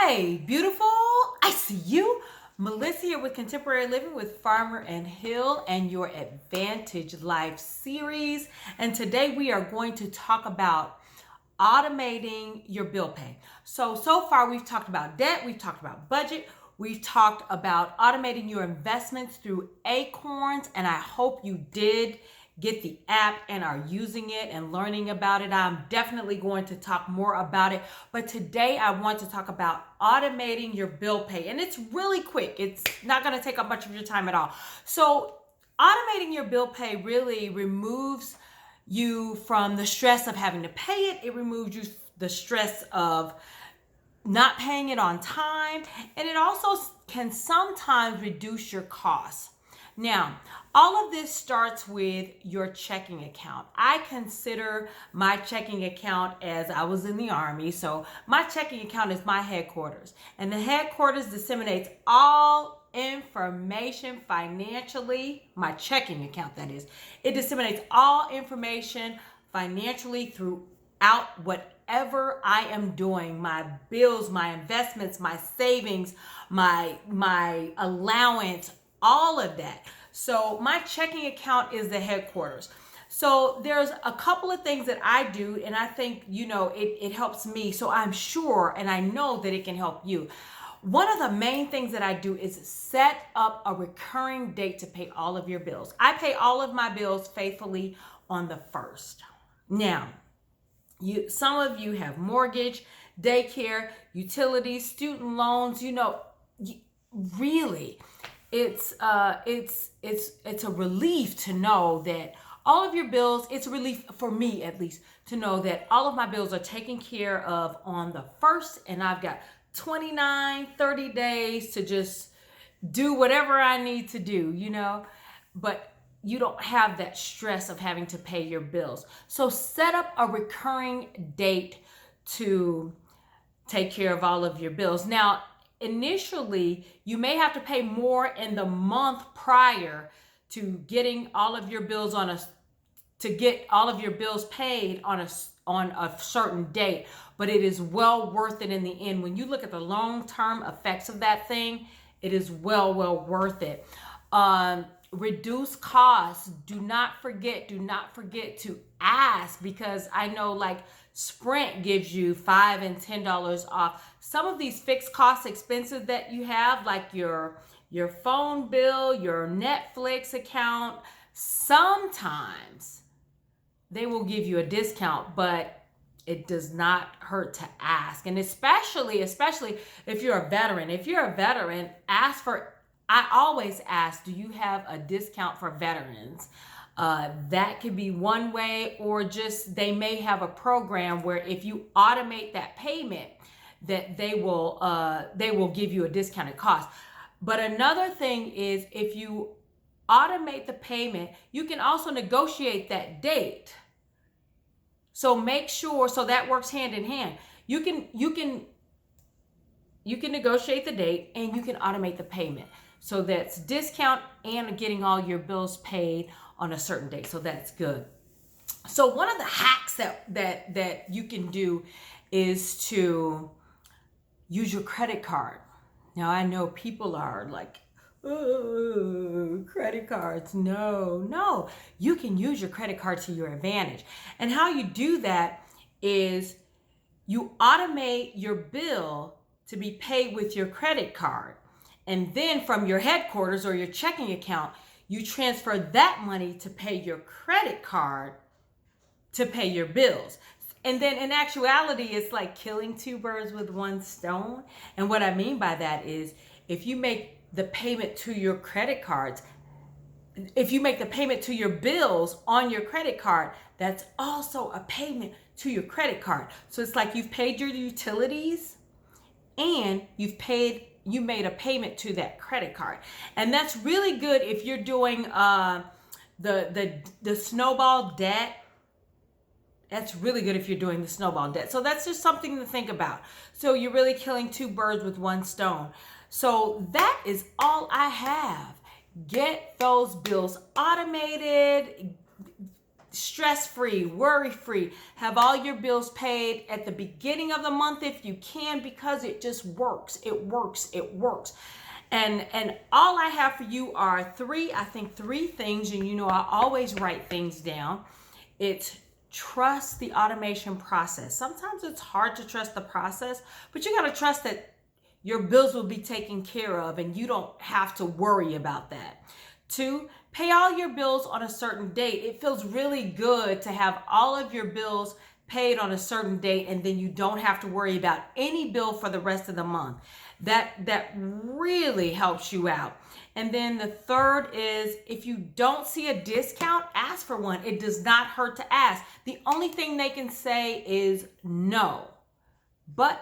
Hey, beautiful. I see you. Melissa here with Contemporary Living with Farmer and Hill and your Advantage Life series. And today we are going to talk about automating your bill pay. So far we've talked about debt, we've talked about budget, we've talked about automating your investments through Acorns, and I hope you did get the app and are using it and learning about it. I'm definitely going to talk more about it, but today I want to talk about automating your bill pay, and it's really quick. It's not going to take up much of your time at all. So automating your bill pay really removes you from the stress of having to pay it. It removes you the stress of not paying it on time, and it also can sometimes reduce your costs. Now, all of this starts with your checking account. I consider my checking account as I was in the Army. So my checking account is my headquarters. And the headquarters disseminates all information financially, my checking account that is. It disseminates all information financially throughout whatever I am doing, my bills, my investments, my savings, my allowance, all of that. So my checking account is the headquarters. So there's a couple of things that I do, and I think, it helps me. So I'm sure and I know that it can help you. One of the main things that I do is set up a recurring date to pay all of your bills. I pay all of my bills faithfully on the 1st. Now, some of you have mortgage, daycare, utilities, student loans, really. It's a relief to know that all of your bills, it's a relief for me at least, to know that all of my bills are taken care of on the 1st, and I've got 30 days to just do whatever I need to do, but you don't have that stress of having to pay your bills. So set up a recurring date to take care of all of your bills. Now, initially, you may have to pay more in the month prior to getting all of your bills paid on a certain date, but it is well worth it in the end. When you look at the long-term effects of that thing, it is well worth it. Reduce costs. Do not forget to ask, because I know like Sprint gives you $5 and $10 off. Some of these fixed cost expenses that you have, like your phone bill, your Netflix account, sometimes they will give you a discount, but it does not hurt to ask. And especially if you're a veteran. If you're a veteran, I always ask, do you have a discount for veterans? That could be one way, or just they may have a program where if you automate that payment, that they will give you a discounted cost. But another thing is, if you automate the payment, you can also negotiate that date. So make sure, so that works hand in hand. You can negotiate the date, and you can automate the payment. So that's discount and getting all your bills paid on a certain date. So that's good. So one of the hacks that you can do is to use your credit card. Now, I know people are like, oh, credit cards. No. You can use your credit card to your advantage. And how you do that is you automate your bill to be paid with your credit card. And then from your headquarters or your checking account, you transfer that money to pay your credit card to pay your bills. And then in actuality, it's like killing two birds with one stone. And what I mean by that is, if you make the payment to your credit cards, if you make the payment to your bills on your credit card, that's also a payment to your credit card. So it's like you've paid your utilities and you made a payment to that credit card. And that's really good if you're doing the snowball debt. That's really good if you're doing the snowball debt. So that's just something to think about. So you're really killing two birds with one stone. So that is all I have. Get those bills automated. stress-free, worry-free. Have all your bills paid at the beginning of the month if you can, because it just works. It works. It works. And all I have for you are three things, and you know I always write things down. It's trust the automation process. Sometimes it's hard to trust the process, but you got to trust that your bills will be taken care of and you don't have to worry about that. 2, pay all your bills on a certain date. It feels really good to have all of your bills paid on a certain date, and then you don't have to worry about any bill for the rest of the month. That really helps you out. And then the third is, if you don't see a discount, ask for one. It does not hurt to ask. The only thing they can say is no, but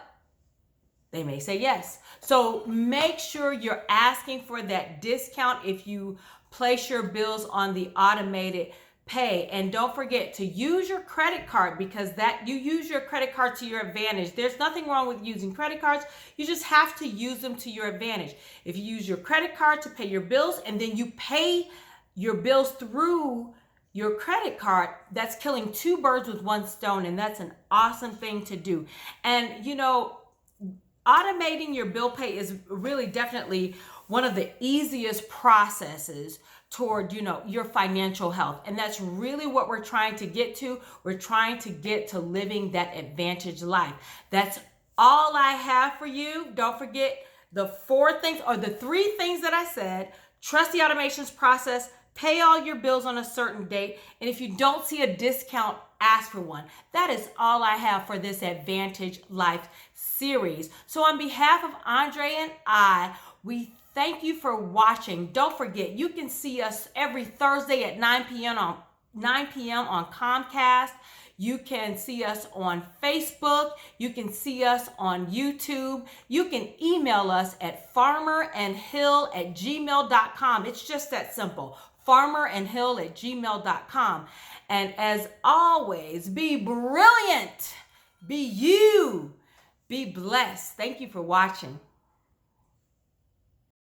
they may say yes. So make sure you're asking for that discount if you place your bills on the automated pay. And don't forget to use your credit card, because that you use your credit card to your advantage. There's nothing wrong with using credit cards. You just have to use them to your advantage. If you use your credit card to pay your bills and then you pay your bills through your credit card, that's killing 2 birds with 1 stone, and that's an awesome thing to do. And you know, automating your bill pay is really definitely one of the easiest processes toward, you know, your financial health. And that's really what we're trying to get to. We're trying to get to living that advantage life. That's all I have for you. Don't forget the 4 things, or the 3 things that I said. Trust the automations process, pay all your bills on a certain date, and if you don't see a discount, ask for one. That is all I have for this Advantage Life series. So on behalf of Andre and I, we thank you for watching. Don't forget, you can see us every Thursday at 9 p.m. on Comcast. You can see us on Facebook. You can see us on YouTube. You can email us at farmerandhill@gmail.com. It's just that simple. farmerandhill@gmail.com. And as always, be brilliant. Be you. Be blessed. Thank you for watching.